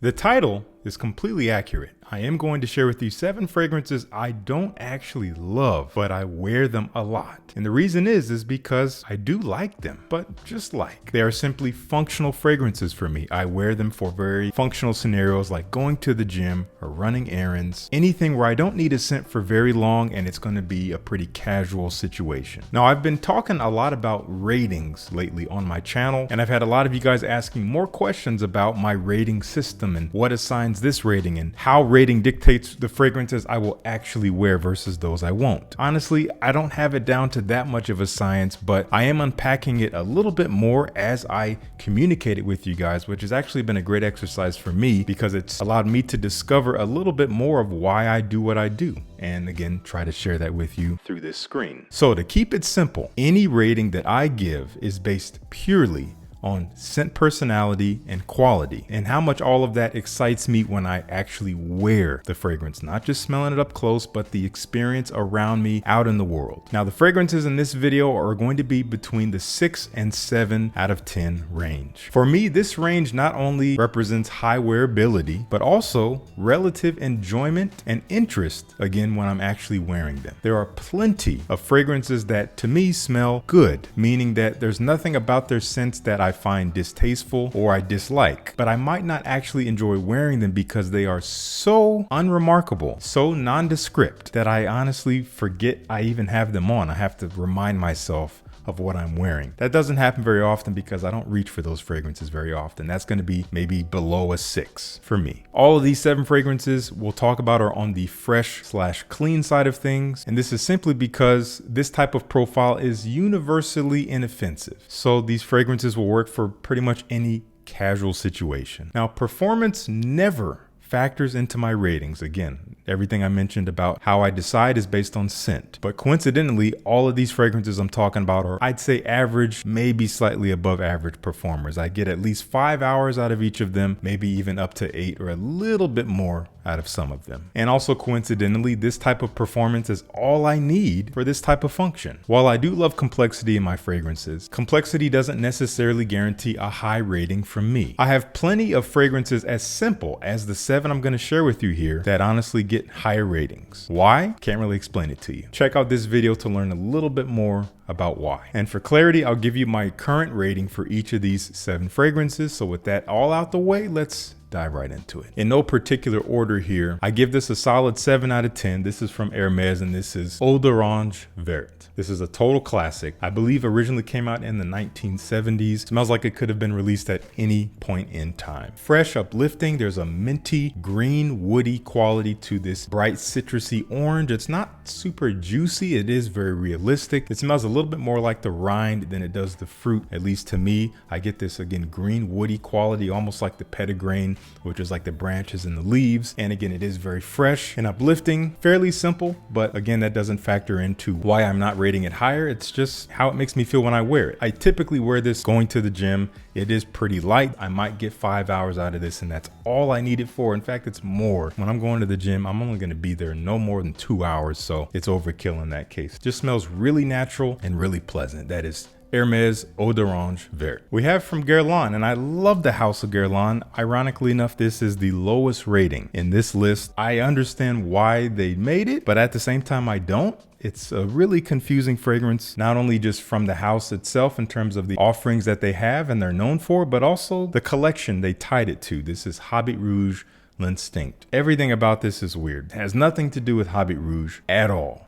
The title is completely accurate. I am going to share with you 7 fragrances I don't actually love, but I wear them a lot. And the reason is because I do like them, but just like. They are simply functional fragrances for me. I wear them for very functional scenarios like going to the gym or running errands, anything where I don't need a scent for very long and it's going to be a pretty casual situation. Now, I've been talking a lot about ratings lately on my channel, and I've had a lot of you guys asking more questions about my rating system and what assigns this rating and how rating dictates the fragrances I will actually wear versus those I won't. Honestly, I don't have it down to that much of a science, but I am unpacking it a little bit more as I communicate it with you guys, which has actually been a great exercise for me because it's allowed me to discover a little bit more of why I do what I do. And again, try to share that with you through this screen. So to keep it simple, any rating that I give is based purely on scent personality and quality, and how much all of that excites me when I actually wear the fragrance, not just smelling it up close, but the experience around me out in the world. Now, the fragrances in this video are going to be between the 6 and 7 out of 10 range. For me, this range not only represents high wearability, but also relative enjoyment and interest, again, when I'm actually wearing them. There are plenty of fragrances that to me smell good, meaning that there's nothing about their scents that I find distasteful or I dislike, but I might not actually enjoy wearing them because they are so unremarkable, so nondescript that I honestly forget I even have them on. I have to remind myself of what I'm wearing. That doesn't happen very often because I don't reach for those fragrances very often. That's going to be maybe below a 6 for me. All of these 7 fragrances we'll talk about are on the fresh/clean side of things, and this is simply because this type of profile is universally inoffensive. So these fragrances will work for pretty much any casual situation. Now, performance never factors into my ratings. Again, everything I mentioned about how I decide is based on scent. But coincidentally, all of these fragrances I'm talking about are, I'd say, average, maybe slightly above average performers. I get at least 5 hours out of each of them, maybe even up to 8 or a little bit more out of some of them. And also coincidentally, this type of performance is all I need for this type of function. While I do love complexity in my fragrances, complexity doesn't necessarily guarantee a high rating from me. I have plenty of fragrances as simple as the 7 I'm going to share with you here that honestly get higher ratings. Why? Can't really explain it to you. Check out this video to learn a little bit more about why. And for clarity, I'll give you my current rating for each of these 7 fragrances. So with that all out the way, let's dive right into it. In no particular order here, I give this a solid 7 out of 10. This is from Hermes and this is Eau d'Orange Verte. This is a total classic. I believe originally came out in the 1970s. Smells like it could have been released at any point in time. Fresh, uplifting. There's a minty, green, woody quality to this bright citrusy orange. It's not super juicy. It is very realistic. It smells a little bit more like the rind than it does the fruit, at least to me. I get this, again, green, woody quality, almost like the petitgrain, which is like the branches and the leaves. And again, it is very fresh and uplifting, fairly simple, but again, that doesn't factor into why I'm not rating it higher. It's just how it makes me feel when I wear it. I typically wear this going to the gym. It is pretty light. I might get 5 hours out of this and that's all I need it for. In fact, it's more. When I'm going to the gym, I'm only going to be there no more than 2 hours. So it's overkill in that case. Just smells really natural and really pleasant. That is Hermes Eau d'Orange Verte. We have from Guerlain, and I love the house of Guerlain. Ironically enough, this is the lowest rating in this list. I understand why they made it, but at the same time, I don't. It's a really confusing fragrance, not only just from the house itself in terms of the offerings that they have and they're known for, but also the collection they tied it to. This is Habit Rouge L'Instinct. Everything about this is weird. It has nothing to do with Habit Rouge at all.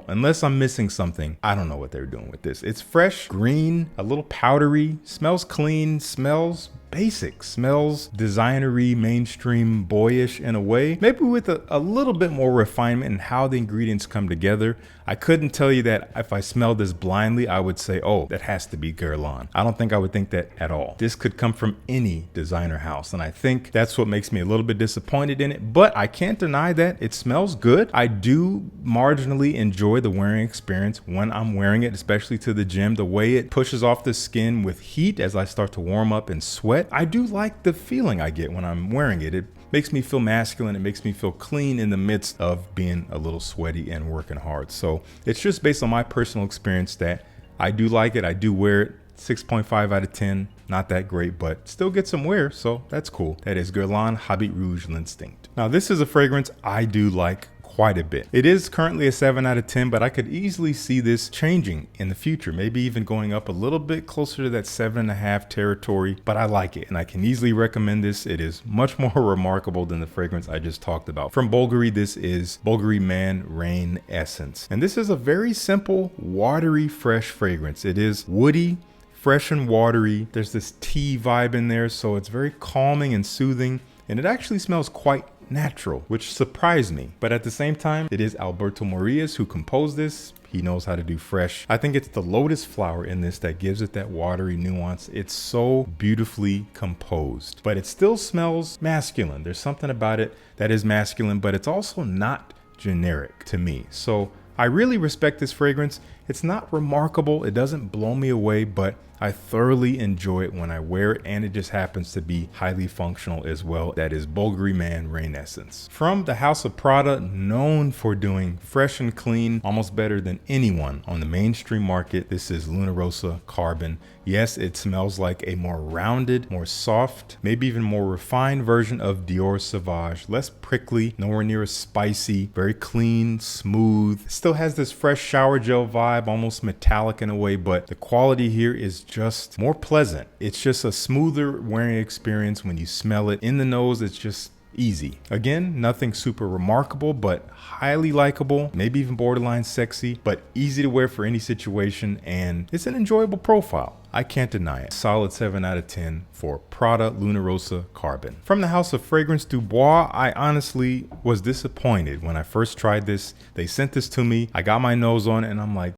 Unless I'm missing something, I don't know what they're doing with this. It's fresh, green, a little powdery, smells clean, smells basic, smells designery, mainstream, boyish in a way, maybe with a little bit more refinement in how the ingredients come together. I couldn't tell you that if I smelled this blindly, I would say, oh, that has to be Guerlain. I don't think I would think that at all. This could come from any designer house. And I think that's what makes me a little bit disappointed in it, but I can't deny that it smells good. I do marginally enjoy the wearing experience when I'm wearing it, especially to the gym, the way it pushes off the skin with heat as I start to warm up and sweat. I do like the feeling I get when I'm wearing it. It makes me feel masculine. It makes me feel clean in the midst of being a little sweaty and working hard. So it's just based on my personal experience that I do like it. I do wear it. 6.5 out of 10. not that great, but still get some wear, so that's cool. That is Guerlain Habit Rouge L'Instinct. Now this is a fragrance I do like quite a bit. It is currently a 7 out of 10, but I could easily see this changing in the future, maybe even going up a little bit closer to that 7.5 territory, but I like it and I can easily recommend this. It is much more remarkable than the fragrance I just talked about. From Bvlgari, this is Bvlgari Man Rain Essence. And this is a very simple, watery, fresh fragrance. It is woody, fresh and watery. There's this tea vibe in there, so it's very calming and soothing, and it actually smells quite natural, which surprised me. But at the same time, it is Alberto Morillas who composed this. He knows how to do fresh. I think it's the lotus flower in this that gives it that watery nuance. It's so beautifully composed, but it still smells masculine. There's something about it that is masculine, but it's also not generic to me. So I really respect this fragrance. It's not remarkable. It doesn't blow me away, but I thoroughly enjoy it when I wear it, and it just happens to be highly functional as well. That is Bvlgari Man Rain Essence. From the house of Prada, known for doing fresh and clean, almost better than anyone on the mainstream market, this is Luna Rossa Carbon. Yes, it smells like a more rounded, more soft, maybe even more refined version of Dior Sauvage. Less prickly, nowhere near as spicy, very clean, smooth. Still has this fresh shower gel vibe, almost metallic in a way, but the quality here is just more pleasant. It's just a smoother wearing experience when you smell it. In the nose, it's just easy. Again, nothing super remarkable, but highly likable, maybe even borderline sexy, but easy to wear for any situation, and it's an enjoyable profile. I can't deny it. Solid 7 out of 10 for Prada Luna Rossa Carbon. From the house of Fragrance du Bois, I honestly was disappointed when I first tried this. They sent this to me, I got my nose on it, and I'm like,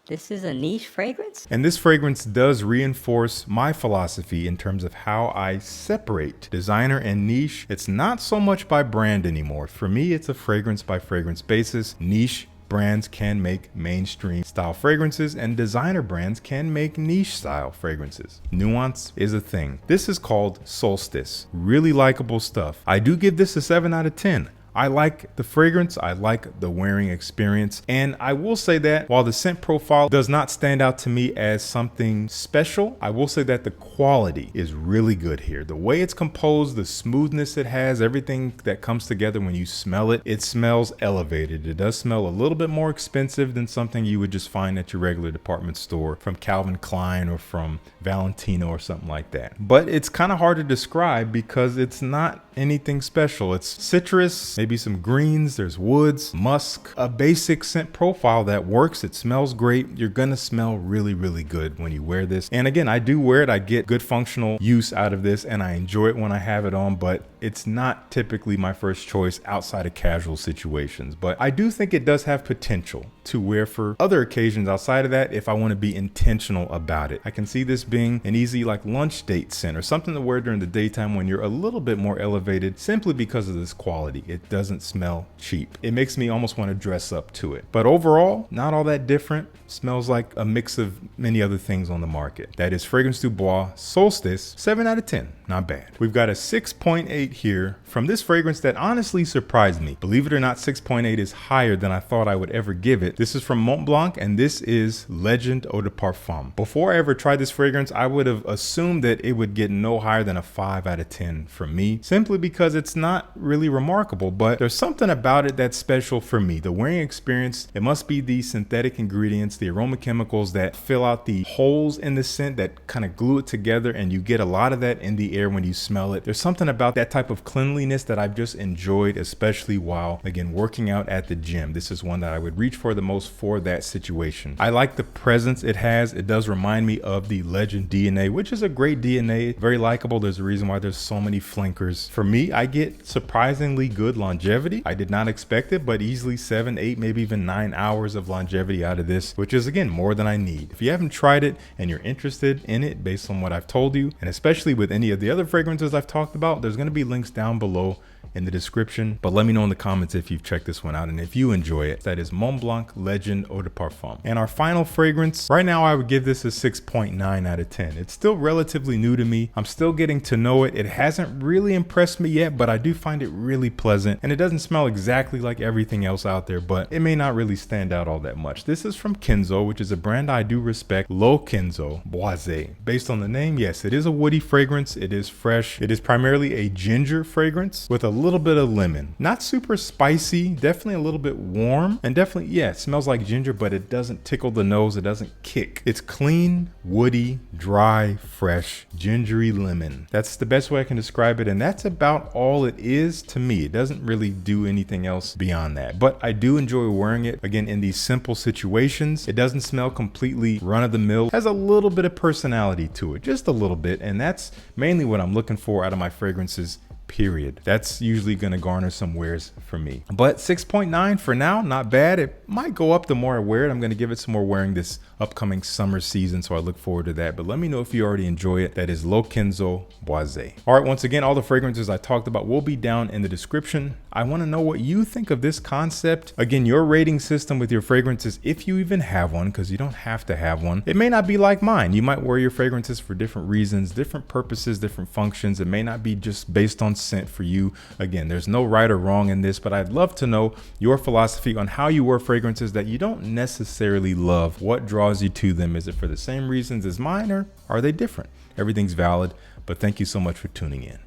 this is a niche fragrance? And this fragrance does reinforce my philosophy in terms of how I separate designer and niche. It's not so much by brand anymore. For me, it's a fragrance by fragrance basis. Niche brands can make mainstream style fragrances, and designer brands can make niche style fragrances. Nuance is a thing. This is called Solstis. Really likable stuff. I do give this a 7 out of 10. I like the fragrance, I like the wearing experience, and I will say that while the scent profile does not stand out to me as something special, I will say that the quality is really good here. The way it's composed, the smoothness it has, everything that comes together when you smell it, it smells elevated. It does smell a little bit more expensive than something you would just find at your regular department store from Calvin Klein or from Valentino or something like that. But it's kind of hard to describe because it's not anything special. It's citrus, maybe some greens, there's woods, musk, a basic scent profile that works. It smells great. You're gonna smell really, really good when you wear this. And again, I do wear it. I get good functional use out of this and I enjoy it when I have it on, but it's not typically my first choice outside of casual situations. But I do think it does have potential to wear for other occasions outside of that if I want to be intentional about it. I can see this being an easy like lunch date scent or something to wear during the daytime when you're a little bit more elevated simply because of this quality. It doesn't smell cheap. It makes me almost want to dress up to it. But overall, not all that different. Smells like a mix of many other things on the market. That is Fragrance du Bois Solstis, 7 out of 10. Not bad. We've got a 6.8 here from this fragrance that honestly surprised me. Believe it or not, 6.8 is higher than I thought I would ever give it. This is from Mont Blanc and this is Legend Eau de Parfum. Before I ever tried this fragrance, I would have assumed that it would get no higher than a 5 out of 10 from me, simply because it's not really remarkable, but there's something about it that's special for me. The wearing experience, it must be the synthetic ingredients, the aroma chemicals that fill out the holes in the scent that kind of glue it together, and you get a lot of that in the air when you smell it. There's something about that type of cleanliness that I've just enjoyed, especially while, again, working out at the gym. This is one that I would reach for the most for that situation. I like the presence it has. It does remind me of the Legend DNA, which is a great DNA, very likable. There's a reason why there's so many flankers. For me, I get surprisingly good longevity. I did not expect it, but easily 7, 8, maybe even 9 hours of longevity out of this, which is again more than I need. If you haven't tried it and you're interested in it based on what I've told you, and especially with any of the other fragrances I've talked about, there's going to be links down below in the description, but let me know in the comments if you've checked this one out and if you enjoy it. That is Mont Blanc Legend Eau de Parfum. And our final fragrance, right now I would give this a 6.9 out of 10. It's still relatively new to me. I'm still getting to know it. It hasn't really impressed me yet, but I do find it really pleasant, and it doesn't smell exactly like everything else out there, but it may not really stand out all that much. This is from Kenzo, which is a brand I do respect, Low Kenzo Boisee. Based on the name, yes, it is a woody fragrance. It is fresh. It is primarily a ginger fragrance with a little bit of lemon. Not super spicy, definitely a little bit warm, and definitely, yeah, it smells like ginger, but it doesn't tickle the nose. It doesn't kick. It's clean, woody, dry, fresh, gingery lemon. That's the best way I can describe it, and that's about all it is to me. It doesn't really do anything else beyond that, but I do enjoy wearing it, again, in these simple situations. It doesn't smell completely run-of-the-mill. Has a little bit of personality to it, just a little bit, and that's mainly what I'm looking for out of my fragrances, period. That's usually going to garner some wears for me. But 6.9 for now, not bad. It might go up the more I wear it. I'm going to give it some more wearing this upcoming summer season, so I look forward to that. But let me know if you already enjoy it. That is Low Kenzo Boisee. All right, once again, all the fragrances I talked about will be down in the description. I want to know what you think of this concept. Again, your rating system with your fragrances, if you even have one, because you don't have to have one. It may not be like mine. You might wear your fragrances for different reasons, different purposes, different functions. It may not be just based on scent for you. Again, there's no right or wrong in this, but I'd love to know your philosophy on how you wear fragrances that you don't necessarily love. What draws you to them? Is it for the same reasons as mine, or are they different? Everything's valid, but thank you so much for tuning in.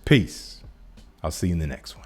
Peace. I'll see you in the next one.